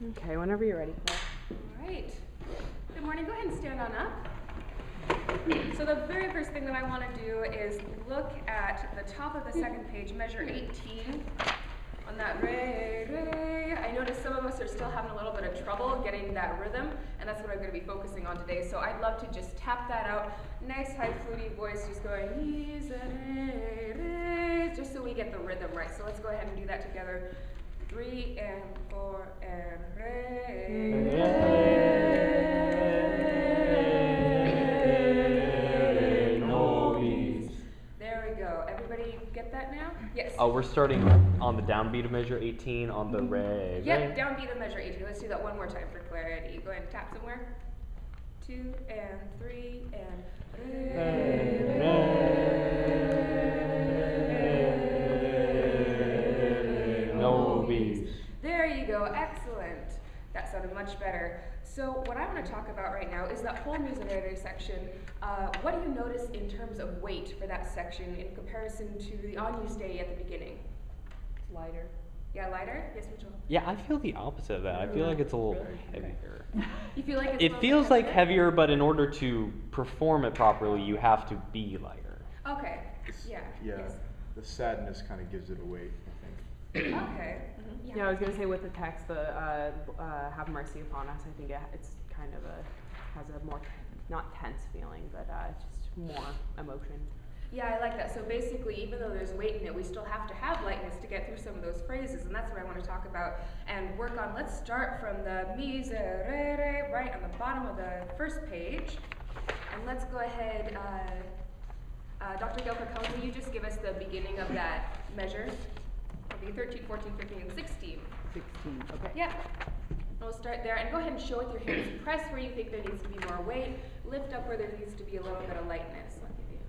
Okay, whenever you're ready, Claire. All right. Good morning. Go ahead and stand on up. So the very first thing that I want to do is look at the top of the second page, measure 18, on that re, re. I notice some of us are still having a little bit of trouble getting that rhythm, and that's what I'm going to be focusing on today. So I'd love to just tap that out. Nice high fluty voice, just going, re, re, just so we get the rhythm right. So let's go ahead and do that together. 3 and 4 and re, There we go. Everybody get that now? Yes. Oh, we're starting on the downbeat of measure 18 on the re. Yep, downbeat of measure 18. Let's do that one more time for clarity. Go ahead and tap somewhere. 2 and 3 and There you go. Excellent. That sounded much better. So what I want to talk about right now is that whole miserere section. What do you notice in terms of weight for that section in comparison to the Agnus at the beginning? Lighter. Yeah, lighter? Yes, Mitchell? Yeah, I feel the opposite of that. I feel like it's a little heavier. You feel like it's a It little feels bit like heavier, but in order to perform it properly, you have to be lighter. Okay. Yeah. Yeah, Yes. the sadness kind of gives it away, I think. Okay. Mhm. Yeah, I was gonna say with the text, the "Have mercy upon us." I think it's kind of has a more not tense feeling, but just more emotion. Yeah, I like that. So basically, even though there's weight in it, we still have to have lightness to get through some of those phrases, and that's what I want to talk about and work on. Let's start from the miserere, right on the bottom of the first page, and let's go ahead. Dr. Gilpert, will you just give us the beginning of that measure? It'll be 13, 14, 15, and 16. 16. Okay. Yeah. We'll start there, and go ahead and show with your hands. Press where you think there needs to be more weight. Lift up where there needs to be a little bit of lightness. I'll give you.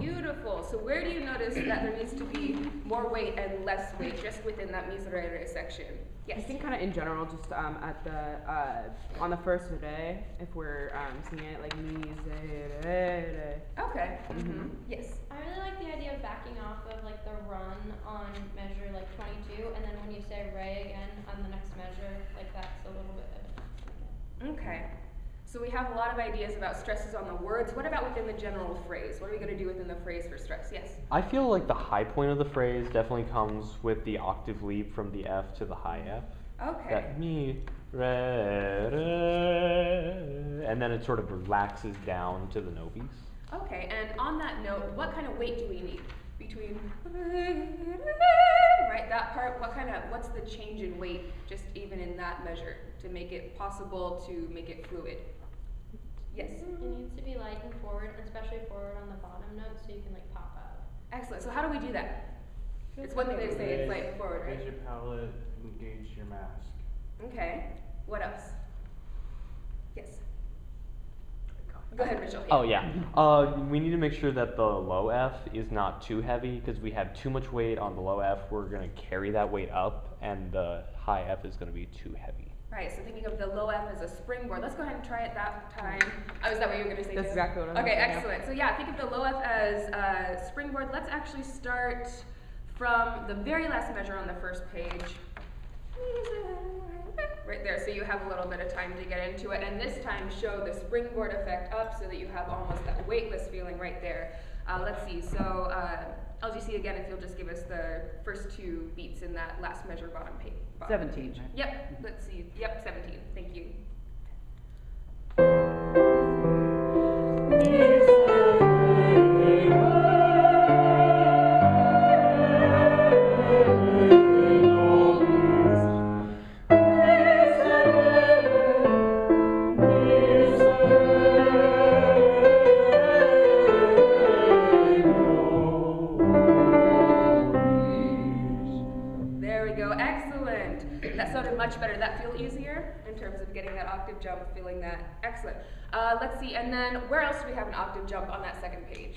Beautiful. So where do you notice that there needs to be more weight and less weight just within that miserere section? Yes. I think kind of in general, just at the on the first re, if we're singing it like miserere. Okay. Yes. I really like the idea of backing off of like the run on measure like 22, and then when you say re again on the next measure, like that's a little bit. Okay. So we have a lot of ideas about stresses on the words. What about within the general phrase? What are we going to do within the phrase for stress? Yes. I feel like the high point of the phrase definitely comes with the octave leap from the F to the high F. Okay. That mi, re, re, and then it sort of relaxes down to the no piece. Okay, and on that note, what kind of weight do we need between right that part? What's the change in weight just even in that measure to make it possible to make it fluid? Yes. It needs to be light and forward, especially forward on the bottom note, so you can like pop up. Excellent. So how do we do that? It's one thing they say it's light and forward, right? Raise your palate, engage your mask. Okay. What else? Yes. Go ahead, Mitchell. Oh yeah. We need to make sure that the low F is not too heavy because we have too much weight on the low F. We're gonna carry that weight up, and the high F is gonna be too heavy. Right, so thinking of the low F as a springboard. Let's go ahead and try it that time. Oh, is that what you were going to say? That's too? exactly what I was Okay, thinking, yeah. excellent. So yeah, think of the low F as springboard. Let's actually start from the very last measure on the first page. Right there, so you have a little bit of time to get into it. And this time show the springboard effect up so that you have almost that weightless feeling right there. Let's see, so LGC again, if you'll just give us the first two beats in that last measure bottom page. 17. Yep, let's see. Yep, 17. Thank you. There we go. Excellent. That sounded much better. Did that feel easier? in terms of getting that octave jump, feeling that. Excellent. Let's see, and then where else do we have an octave jump on that second page?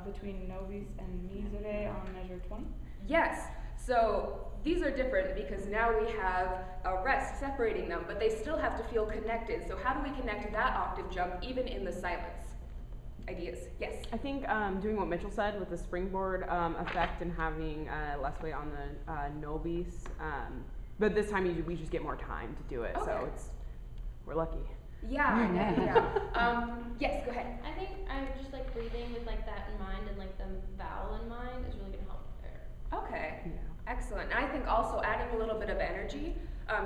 Between nobis and mesodae on measure 20. Yes, so these are different because now we have a rest separating them, but they still have to feel connected. So how do we connect that octave jump even in the silence? Ideas? Yes. I think doing what Mitchell said with the springboard effect and having less weight on the nobis, but this time we just get more time to do it, Okay. so we're lucky. Yeah. Yes, go ahead. I think I just like breathing with like that in mind and like the vowel in mind is really gonna help there. Okay. Yeah. Excellent. And I think also adding a little bit of energy,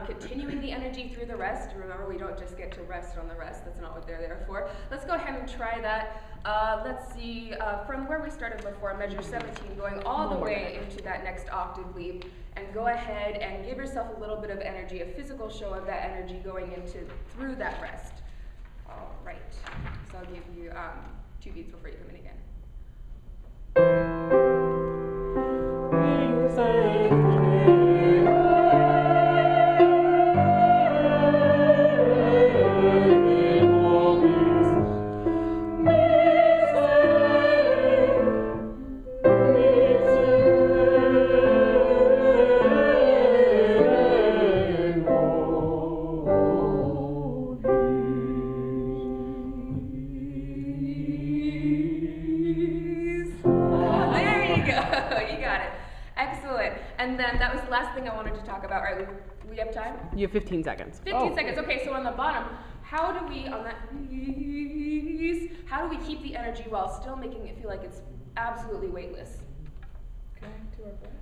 continuing the energy through the rest. Remember, we don't just get to rest on the rest. That's not what they're there for. Let's go ahead and try that. Let's see, from where we started before, measure 17, going all the way into that next octave leap. And go ahead and give yourself a little bit of energy, a physical show of that energy going through that rest. All right. So I'll give you 2 beats before you come in again. And then that was the last thing I wanted to talk about. All right, we have time? You have 15 seconds. 15 seconds. Okay, so on the bottom, how do we, on that, how do we keep the energy while still making it feel like it's absolutely weightless? Connect to our breath.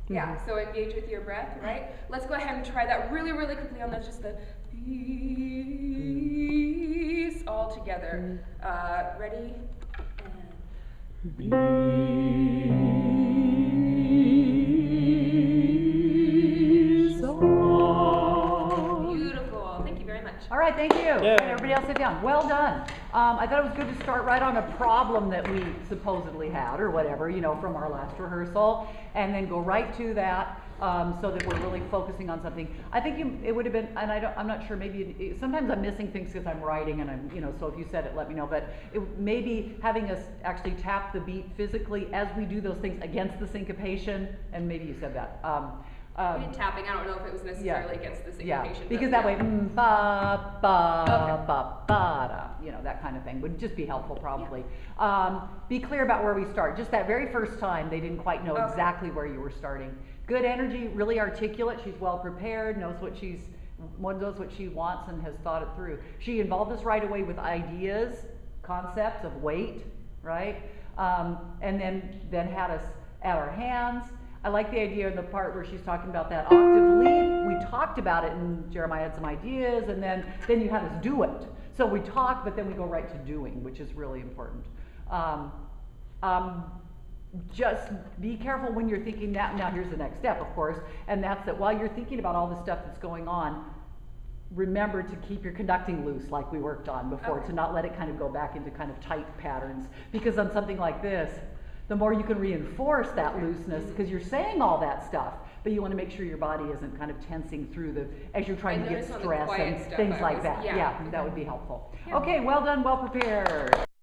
Yeah, so engage with your breath, right? Let's go ahead and try that really, really quickly on just the peace all together. Ready? Beautiful. Thank you very much. All right, thank you. And everybody else sit down. Well done. I thought it was good to start right on a problem that we supposedly had or whatever, you know, from our last rehearsal, and then go right to that so that we're really focusing on something. I think it would have been, and I'm not sure, maybe, sometimes I'm missing things because I'm writing and I'm, you know, so if you said it, let me know, but maybe having us actually tap the beat physically as we do those things against the syncopation, and maybe you said that. We did tapping. I don't know if it was necessarily against the syncopation. Yeah, because that way, ba, ba, ba, ba, da, you know, that kind of thing would just be helpful probably. Yeah. Be clear about where we start. Just that very first time, they didn't quite know exactly where you were starting. Good energy, really articulate. She's well prepared, knows what she wants and has thought it through. She involved us right away with ideas, concepts of weight, right? And then had us at our hands. I like the idea in the part where she's talking about that octave leap. We talked about it and Jeremiah had some ideas, and then you had us do it. So we talk, but then we go right to doing, which is really important. Just be careful when you're thinking that. Now here's the next step, of course, and that's that while you're thinking about all the stuff that's going on, remember to keep your conducting loose like we worked on before, to not let it kind of go back into kind of tight patterns. Because on something like this, the more you can reinforce that looseness, because you're saying all that stuff, but you want to make sure your body isn't kind of tensing through as you're trying to get stress and things like that. Yeah, that would be helpful. Yeah. Okay, well done, well prepared.